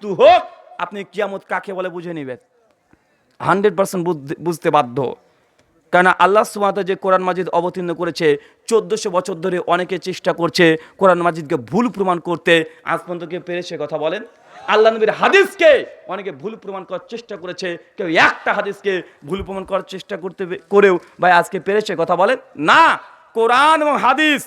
মৃত্যু হোক, আপনি কিয়ামত কাকে বলে বুঝে নেবেন, 100% বুঝতে বাধ্য। কেন আল্লাহ সুবহানাহু ওয়া তাআলা যে কোরআন মাজিদ অবতীর্ণ করেছে, 1400 বছর ধরে অনেকে চেষ্টা করছে কোরআন মাজিদকে ভুল প্রমাণ করতে, আজ পর্যন্ত কেউ পেরেছে কথা বলেন? আল্লাহ নবীর হাদিসকে অনেকে ভুল প্রমাণ করার চেষ্টা করেছে, কেউ একটা হাদিসকে ভুল প্রমাণ করার চেষ্টা করেও ভাই আজকে পেরেছে কথা বলেন? না, কোরআন এবং হাদিস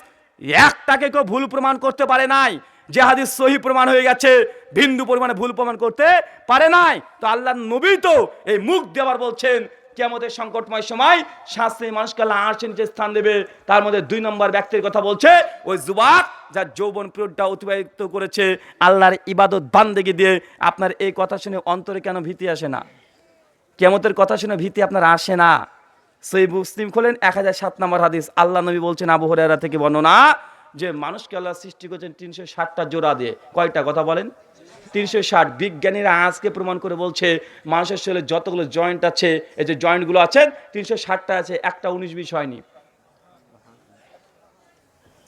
একটাকে কেউ ভুল প্রমাণ করতে পারে নাই। যে হাদিস সহি প্রমাণ হয়ে গেছে, বিন্দু পরিমাণে ভুল প্রমাণ করতে পারে নাই। তো আল্লাহ নবী তো এই মুখ দেওয়ার বলছেন কিয়ামতের সংকটময় সময় শাস্ত্রী মানুষকে আল্লাহ আরশের নিচে স্থান দেবে। তার মধ্যে 2 নম্বর ব্যক্তির কথা বলছে ওই যুবক যার যৌবন পিরিয়ডটা অতিবাহিত করেছে আল্লাহর ইবাদত বান্দেগি দিয়ে। আপনার এই কথা শুনে অন্তরে কেন ভীতি আসে না? কিয়ামতের কথা শুনে ভীতি আপনার আসে না? সহিহ মুসলিম খোলেন 1007 নম্বর হাদিস, আল্লাহ নবী বলছেন আবু হুরায়রা থেকে বর্ণনা, যে মানুষকে আল্লাহ সৃষ্টি করেছেন 360টা জোড়া দিয়ে। কয়টা কথা বলেন? 360। বিজ্ঞানীরা আজকে প্রমাণ করে বলছে মানুষের শরীরে যতগুলো জয়েন্ট আছে, এই যে জয়েন্টগুলো আছে 360টা আছে, একটা 19-20 হয়নি।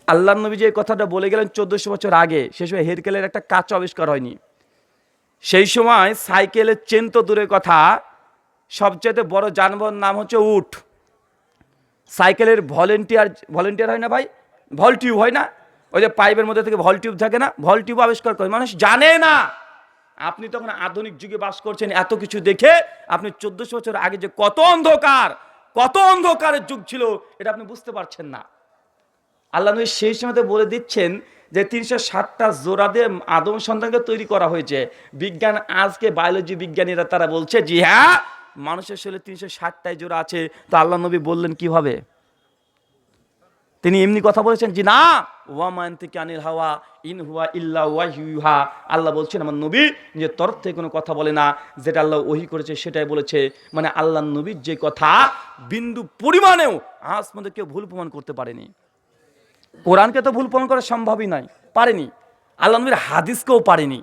আল্লাহ নবী যে কথাটা বলে গেলেন 1400 বছর আগে, সে সময় হেরকেলের একটা কাঁচা আবিষ্কার হয়নি। সেই সময় সাইকেলের চেন তো দূরের কথা, সবচেয়ে বড় যানবাহন নাম হচ্ছে উট। সাইকেলের ভলেন্টিয়ার হয় না ভাই, ভল টিউব হয় না, ওই যে পাইপের মধ্যে থেকে ভল টিউব থাকে না, ভল টিউব আবিষ্কার করে মানুষ জানে না। আপনি তখন আধুনিক যুগে বাস করছেন, এত কিছু দেখে আপনি 1400 বছর আগে যে কত অন্ধকারের যুগ ছিল এটা আপনি বুঝতে পারছেন না। আল্লাহ নবী সেই সময় বলে দিচ্ছেন যে 360টা জোড়া দিয়ে আদম সন্তানকে তৈরি করা হয়েছে। বিজ্ঞান আজকে বায়োলজি বিজ্ঞানীরা তারা বলছে জি হ্যাঁ, মানুষের শরীরে 360টাই জোড়া আছে। তো আল্লাহ নবী বললেন কিভাবে? তিনি এমনি কথা বলেছেন জি না, ওয়া মা ইয়ানতিকু আনিল হাওয়া ইন হুয়া ইল্লা ওয়াহয়ুহা। আল্লাহ বলছেন আমার নবী নিজের তরফ থেকে কোনো কথা বলে না, যেটা আল্লাহ ওহী করেছে সেটাই বলেছে। মানে আল্লাহ নবীর যে কথা বিন্দু পরিমাণেও আজ পর্যন্ত কেউ ভুল প্রমাণ করতে পারেনি। কোরআনকে তো ভুল প্রমাণ করা সম্ভবই নয়, পারেনি। আল্লাহ নবীর হাদিসকেও পারেনি।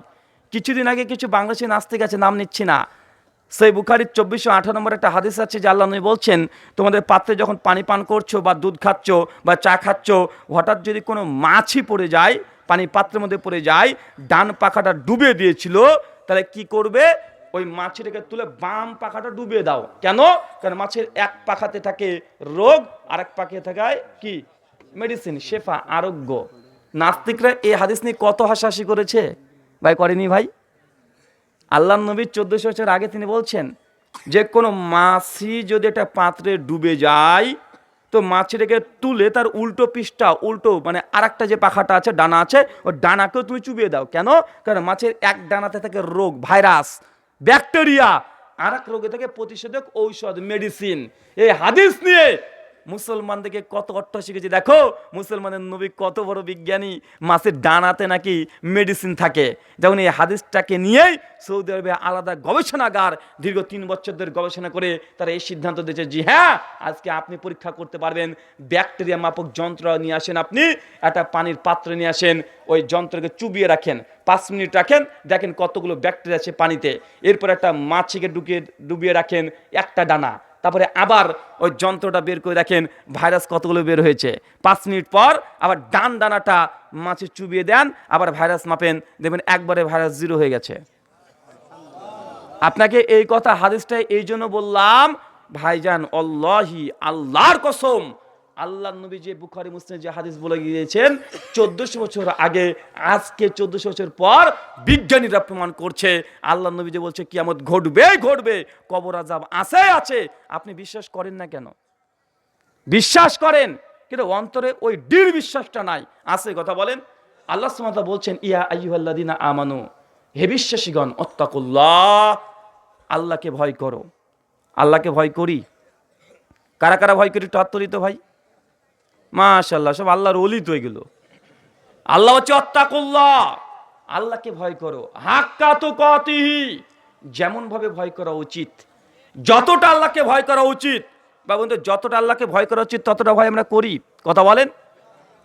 কিছুদিন আগে কিছু বাংলাদেশি নাস্তিক আছে, নাম নিচ্ছি না, সেই বুখারীর 2408 নম্বর একটা হাদিস আছে যে আল্লাহ নবী বলছেন তোমাদের পাত্রে যখন পানি পান করছো বা দুধ খাচ্ছ বা চা খাচ্ছ, হঠাৎ যদি কোনো মাছি পড়ে যায়, পানি পাত্রের মধ্যে পড়ে যায়, ডান পাখাটা ডুবিয়ে দিয়েছিল, তাহলে কি করবে? ওই মাছিটাকে তুলে বাম পাখাটা ডুবিয়ে দাও। কেন? কারণ মাছের এক পাখাতে থাকে রোগ, আর এক পাখে থাকায় কি মেডিসিন, শেফা, আরোগ্য। নাস্তিকরা এই হাদিস নিয়ে কত হাসাহাসি করেছে ভাই, করেনি ভাই? আল্লাহ নবী 1400 বছর আগে তিনি বলছেন যে কোনো মাছি যদি একটা পাত্রে ডুবে যায়, তো মাছিটাকে তুলে তার উল্টো পৃষ্ঠা, উল্টো মানে আরেকটা যে পাখাটা আছে, ডানা আছে, ওই ডানাকেও তুমি চুবিয়ে দাও। কেন? কারণ মাছের এক ডানাতে থাকে রোগ, ভাইরাস, ব্যাকটেরিয়া, আর এক রোগে থেকে প্রতিষেধক, ঔষধ, মেডিসিন। এই হাদিস নিয়ে মুসলমানদেরকে কত অট্ট শিখেছে দেখো। মুসলমানের নবী কত বড় বিজ্ঞানী, মাছের ডানাতে নাকি মেডিসিন থাকে। যেমন এই হাদিসটাকে নিয়েই সৌদি আরবে আলাদা গবেষণাগার দীর্ঘ 3 বছর ধরে গবেষণা করে তারা এই সিদ্ধান্ত দিয়েছে জি হ্যাঁ, আজকে আপনি পরীক্ষা করতে পারবেন। ব্যাকটেরিয়া মাপক যন্ত্র নিয়ে আসেন, আপনি একটা পানির পাত্রে নিয়ে আসেন, ওই যন্ত্রকে চুবিয়ে রাখেন, 5 মিনিট রাখেন, দেখেন কতগুলো ব্যাকটেরিয়া আছে পানিতে। এরপর একটা মাছিকে ডুবিয়ে রাখেন একটা ডানা, তারপরে আবার ওই যন্ত্রটা বের করে দেখেন ভাইরাস কতগুলো বের হয়েছে। 5 মিনিট পর আবার ডান ডানাটা মাছি চুবিয়ে দেন, আবার ভাইরাস মাপেন, দেখবেন একবারে ভাইরাস 0 হয়ে গেছে। আপনাকে এই কথা হাদিসটাই এই জন্য বললাম ভাইজান, আল্লাহি, আল্লাহর কসম, আল্লাহ নবী যে বুখারী মুসলিম যে হাদিস বলে গিয়েছেন 1400 বছর আগে, আজকে 1400 বছর পর বিজ্ঞানীরা প্রমাণ করছে আল্লাহ নবী যে বলছে কিয়ামত ঘটবে, কবর আযাব আছে। আপনি বিশ্বাস করেন না কেন? বিশ্বাস করেন কিন্তু অন্তরে ওই দৃঢ় বিশ্বাসটা নাই, আছে কথা বলেন। আল্লাহ সুবহানাহু ওয়া তাআলা বলছেন ইয়া আইয়ুহাল্লাযীনা আমানু, হে বিশ্বাসীগণ, আত্তাকুল্লাহ, আল্লাহকে ভয় করো। আল্লাহকে ভয় করি, কারা কারা ভয় করি? একটু হাত তুলি তো ভাই। মাশাআল্লাহ, সব আল্লাহর ওলি তো এগুলো। আল্লাহ হচ্ছে আত্তাকুল্লাহ, আল্লাহকে ভয় করো, হাক্কা তুকাতিহি, যেমন ভাবে ভয় করা উচিত, যতটা আল্লাহকে ভয় করা উচিত। বা বন্ধু, যতটা আল্লাহকে ভয় করা উচিত ততটা ভয় আমরা করি, কথা বলেন,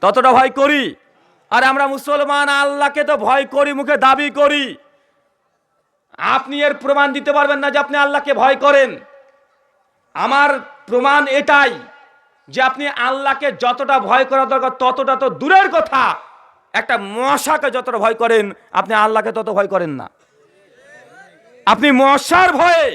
ততটা ভয় করি। আর আমরা মুসলমান আল্লাহকে তো ভয় করি, মুখে দাবি করি। আপনি এর প্রমাণ দিতে পারবেন না যে আপনি আল্লাহকে ভয় করেন। আমার প্রমাণ এটাই যে আপনি আল্লাহকে যতটা ভয় করা দরকার ততটা তো দূরের কথা, একটা মশাকে যতটা ভয় করেন আপনি আল্লাহকে তত ভয় করেন না। আপনি মশার ভয়ে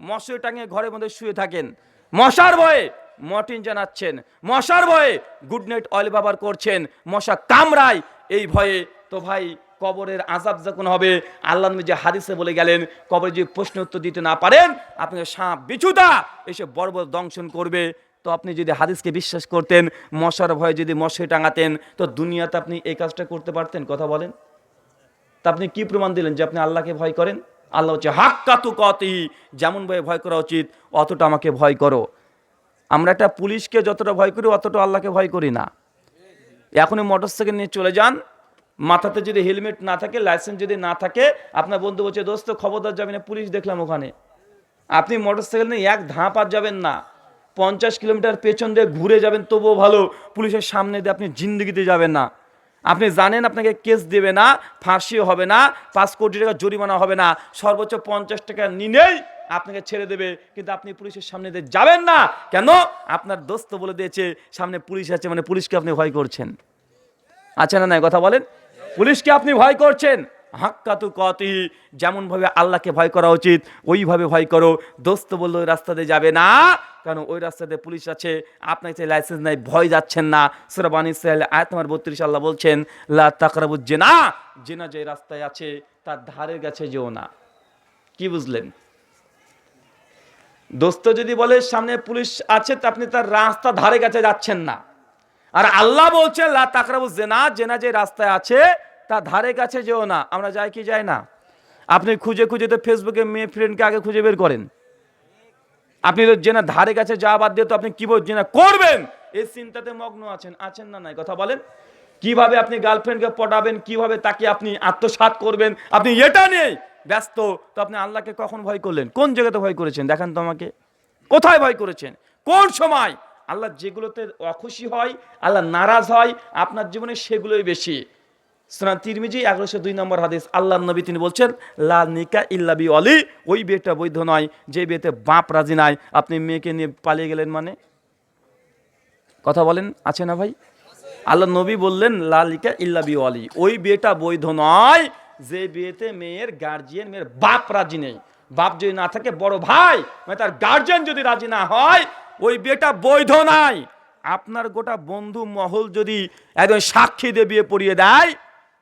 মশারি টাঙিয়ে ঘরের মধ্যে শুয়ে থাকেন, মশার ভয়ে মর্টিন জানাচ্ছেন, মশার ভয়ে গুড নাইট অয়েল ব্যবহার করছেন, মশা কামড়ায় এই ভয়ে, তো ভাই কবরের আযাব যখন হবে, আল্লাহ নবী যে হাদিসে বলে গেলেন, কবরে যদি প্রশ্ন উত্তর দিতে না পারেন আপনাকে সাপ বিছুদা এসে বড় বড় দংশন করবে। তো আপনি যদি হাদিসকে বিশ্বাস করতেন, মশার ভয়ে যদি মশারি টাঙাতেন, তো দুনিয়াতে আপনি এই কাজটা করতে পারতেন? কথা বলেন। তা আপনি কি প্রমাণ দিলেন যে আপনি আল্লাহকে ভয় করেন? আল্লাহ হচ্ছে হাক্কা তুকাতিহি, যেমন ভাবে ভয় করা উচিত অতটা আমাকে ভয় করো। আমরা একটা পুলিশকে যতটা ভয় করি অতটা আল্লাহকে ভয় করি না। এখনই মোটরসাইকেল নিয়ে চলে যান, মাথাতে যদি হেলমেট না থাকে, লাইসেন্স যদি না থাকে, আপনার বন্ধু বলছে দোস্ত খবরদার যাবেন না, পুলিশ দেখলাম ওখানে। আপনি মোটরসাইকেল নিয়ে এক ধাপ আর যাবেন না, 50 কিলোমিটার পেছন দিয়ে ঘুরে যাবেন তবুও ভালো, পুলিশের সামনে দিয়ে আপনি জিন্দগিতে যাবেন না। আপনি জানেন আপনাকে কেস দেবে না, ফাঁসিও হবে না, 5 কোটি টাকা জরিমানা হবে না, সর্বোচ্চ 50 টাকা নিলেই আপনাকে ছেড়ে দেবে, কিন্তু আপনি পুলিশের সামনে দিয়ে যাবেন না। কেন? আপনার দোস্ত বলে দিয়েছে সামনে পুলিশ আছে, মানে পুলিশকে আপনি ভয় করছেন। আছে না নাই কথা বলেন? পুলিশকে আপনি ভয় করছেন। হাক্কাতু কাতিহি, যেমন ভাবে আল্লাহকে ভয় করা উচিত ওইভাবে ভয় করো। দোস্ত বললো ওই রাস্তাতে যাবে না, কারণ ওই রাস্তাতে পুলিশ আছে, আপনার কাছে লাইসেন্স নাই, ভয় যাচ্ছেন না। সূরা বানী ইসরাঈল আয়াত নম্বর 32 আল্লাহ বলছেন লা তাকরাবুজ জিনা, জিনা যে রাস্তায় আছে তার ধারের কাছে যেও না। কি বুঝলেন? দোস্ত যদি বলে সামনে পুলিশ আছে, তা আপনি তার রাস্তা ধারে কাছে যাচ্ছেন না। আর আল্লাহ বলছেন লা তাকরাবুজ জিনা, জিনা যে রাস্তায় আছে তার ধারে কাছে যেও না। আমরা যাই কি যাই না? আপনি খুঁজে খুঁজে তো ফেসবুকে মেয়ে ফ্রেন্ডকে আগে খুঁজে বের করেন। আপনি তো জেনা ধারে কাছে যাওয়া বাদ দিয়ে তো আপনি কিভাবে জেনা করবেন এই চিন্তাতে মগ্ন আছেন। আছেন না নাই কথা বলেন? কিভাবে আপনি গার্লফ্রেন্ডকে পটাবেন, কিভাবে তাকে আপনি আত্মসাৎ করবেন, আপনি এটা নেই ব্যস্ত। তো আপনি আল্লাহকে কখন ভয় করলেন? কোন জায়গাতে ভয় করেছেন দেখান তো আমাকে। কোথায় ভয় করেছেন? কোন সময়? আল্লাহ যেগুলোতে অখুশি হয়, আল্লাহ নারাজ হয় আপনার জীবনে, সেগুলোই বেশি। সুনান তিরমিজি 1102 নম্বর হাদিস, আল্লাহর নবী তিনি বলছেন লা নিকা ইল্লা বি ওয়ালি, ওই বিয়েটা বৈধ নয় যে বিয়েতে বাপ রাজি নাই। আপনি মেয়েকে নিয়ে পালিয়ে গেলেন মানে? কথা বলেন, আছে না ভাই? আল্লাহ নবী বললেন লা নিকা ইল্লা বি ওয়ালি, ওই বিয়েটা বৈধ নয় যে বিয়েতে মেয়ের গার্জিয়ান, মেয়ের বাপ রাজি নেই। বাপ যদি না থাকে, বড় ভাই মানে তার গার্জিয়ান যদি রাজি না হয়, ওই বিয়েটা বৈধ নাই। আপনার গোটা বন্ধু মহল যদি একজন সাক্ষী দিয়ে বিয়ে পড়িয়ে দেয়,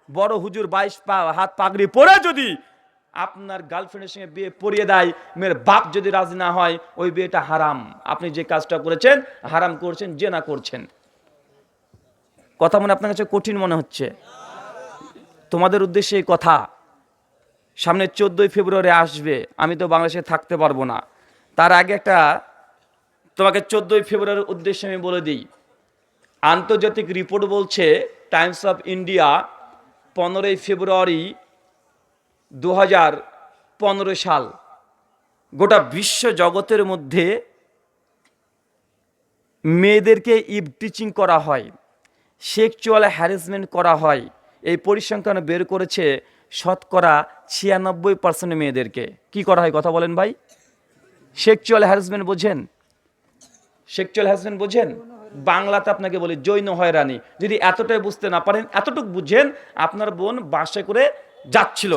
বড় হুজুর 22 হাত পাগড়ি পরে যদি আপনার গার্লফ্রেন্ডের সঙ্গে বিয়ে পড়িয়ে দেয়, মেয়ের বাপ যদি রাজি না হয়, ওই বিয়েটা হারাম। আপনি যে কাজটা করেছেন হারাম করছেন, জেনা করছেন। কথা মনে আপনার কাছে কঠিন মনে হচ্ছে? তোমাদের উদ্দেশ্যে এই কথা। সামনে 14ই ফেব্রুয়ারি আসবে, আমি তো বাংলাদেশে থাকতে পারবো না। তার আগে একটা তোমাকে 14ই ফেব্রুয়ারির উদ্দেশ্যে আমি বলে দিই। আন্তর্জাতিক রিপোর্ট বলছে, টাইমস অফ ইন্ডিয়া 15ই ফেব্রুয়ারি 2015 সাল, গোটা বিশ্ব জগতের মধ্যে মেয়েদেরকে ইভ টিচিং করা হয়, সেক্সুয়াল হ্যারাসমেন্ট করা হয়। এই পরিসংখ্যান বের করেছে শতকরা 96% মেয়েদেরকে কি করা হয়। কথা বলেন ভাই। সেক্সুয়াল হ্যারাসমেন্ট বোঝেন? সেক্সুয়াল হ্যারাসমেন্ট বোঝেন? বাংলাতে আপনাকে বলি যৌন হয়রানি। যদি এতটাই বুঝতে না পারেন, এতটুকু বুঝেন, আপনার বোন বাসে করে যাচ্ছিল,